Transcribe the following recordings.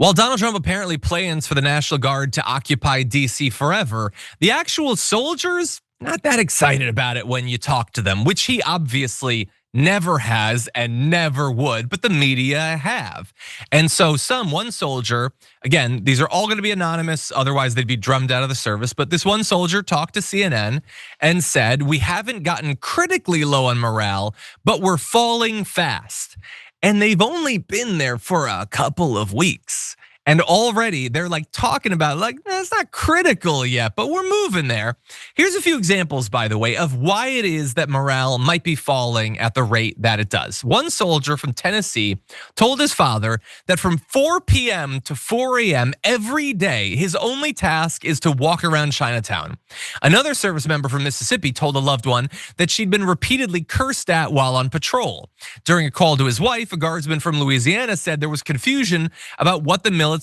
While Donald Trump apparently plans for the National Guard to occupy DC forever, the actual soldiers, not that excited about it when you talk to them, which he obviously never has and never would, but the media have. And so one soldier, again, these are all gonna be anonymous, otherwise they'd be drummed out of the service. But this one soldier talked to CNN and said, "We haven't gotten critically low on morale, but we're falling fast." And they've only been there for a couple of weeks. And already they're like talking about it's not critical yet, but we're moving there. Here's a few examples, by the way, of why it is that morale might be falling at the rate that it does. One soldier from Tennessee told his father that from 4 p.m. to 4 a.m. every day, his only task is to walk around Chinatown. Another service member from Mississippi told a loved one that she'd been repeatedly cursed at while on patrol. During a call to his wife, a guardsman from Louisiana said there was confusion about what the military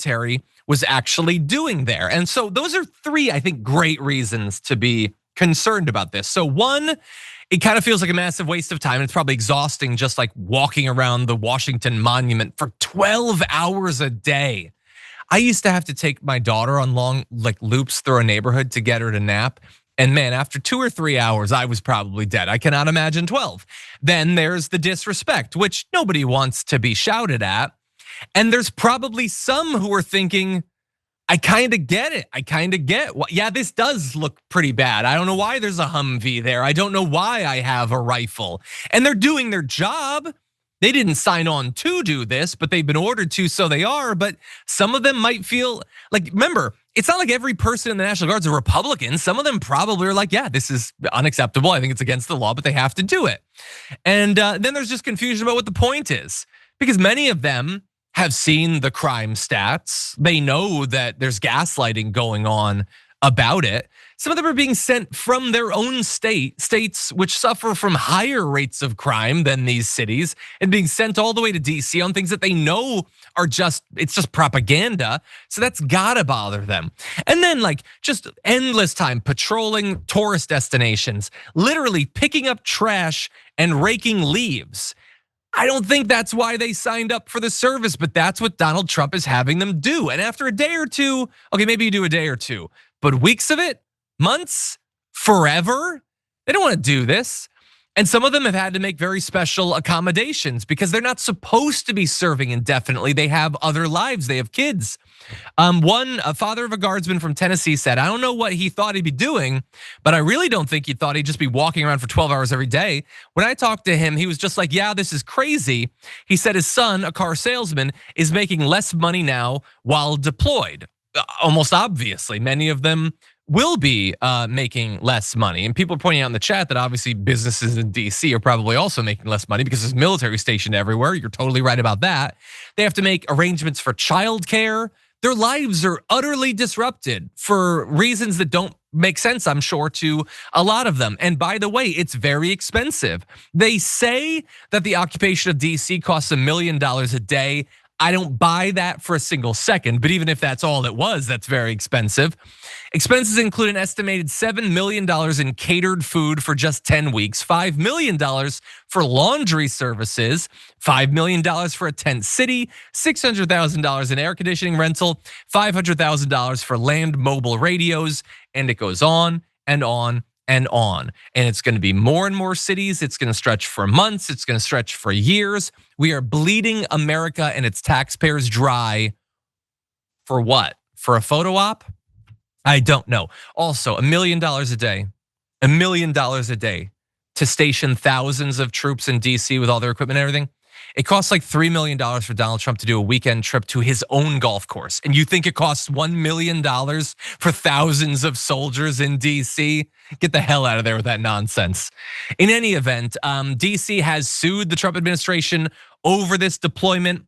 was actually doing there. And so those are three, I think, great reasons to be concerned about this. So one, it kind of feels like a massive waste of time. It's probably exhausting just like walking around the Washington Monument for 12 hours a day. I used to have to take my daughter on long loops through a neighborhood to get her to nap. And man, after 2 or 3 hours, I was probably dead. I cannot imagine 12. Then there's the disrespect, which nobody wants to be shouted at. And there's probably some who are thinking, I kind of get it. I kind of get, yeah, this does look pretty bad. I don't know why there's a Humvee there. I don't know why I have a rifle. And they're doing their job. They didn't sign on to do this, but they've been ordered to, so they are. But some of them might feel like, remember, it's not like every person in the National Guard is a Republican. Some of them probably are like, yeah, this is unacceptable. I think it's against the law, but they have to do it. And then there's just confusion about what the point is, because many of them have seen the crime stats. They know that there's gaslighting going on about it. Some of them are being sent from their own states which suffer from higher rates of crime than these cities, and being sent all the way to DC on things that they know are it's just propaganda. So that's gotta bother them. And then just endless time patrolling tourist destinations, literally picking up trash and raking leaves. I don't think that's why they signed up for the service, but that's what Donald Trump is having them do. And after a day or two, okay, maybe you do a day or two, but weeks of it, months, forever, they don't want to do this. And some of them have had to make very special accommodations because they're not supposed to be serving indefinitely. They have other lives, they have kids. A father of a guardsman from Tennessee said, I don't know what he thought he'd be doing, but I really don't think he thought he'd just be walking around for 12 hours every day. When I talked to him, he was just like, yeah, this is crazy. He said his son, a car salesman, is making less money now while deployed. Almost obviously, many of them will be making less money. And people are pointing out in the chat that obviously businesses in DC are probably also making less money because there's military stationed everywhere. You're totally right about that. They have to make arrangements for childcare. Their lives are utterly disrupted for reasons that don't make sense, I'm sure, to a lot of them. And by the way, it's very expensive. They say that the occupation of DC costs $1 million a day. I don't buy that for a single second, but even if that's all it was, that's very expensive. Expenses include an estimated $7 million in catered food for just 10 weeks, $5 million for laundry services, $5 million for a tent city, $600,000 in air conditioning rental, $500,000 for land mobile radios, and it goes on and on and on. And it's gonna be more and more cities. It's gonna stretch for months. It's gonna stretch for years. We are bleeding America and its taxpayers dry for what? For a photo op? I don't know. Also, $1 million a day, $1 million a day to station thousands of troops in DC with all their equipment and everything. It costs like $3 million for Donald Trump to do a weekend trip to his own golf course. And you think it costs $1 million for thousands of soldiers in DC? Get the hell out of there with that nonsense. In any event, DC has sued the Trump administration over this deployment.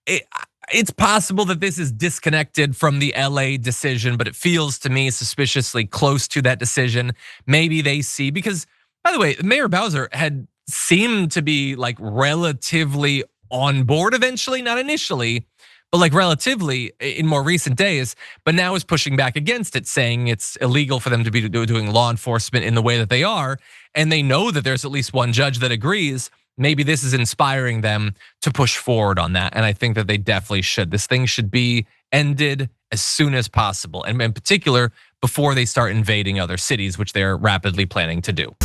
It's possible that this is disconnected from the LA decision, but it feels to me suspiciously close to that decision. Maybe they see, because by the way, Mayor Bowser had seemed to be relatively on board eventually, not initially, but relatively in more recent days, but now is pushing back against it, saying it's illegal for them to be doing law enforcement in the way that they are. And they know that there's at least one judge that agrees. maybe this is inspiring them to push forward on that. And I think that they definitely should. This thing should be ended as soon as possible. And in particular, before they start invading other cities, which they're rapidly planning to do.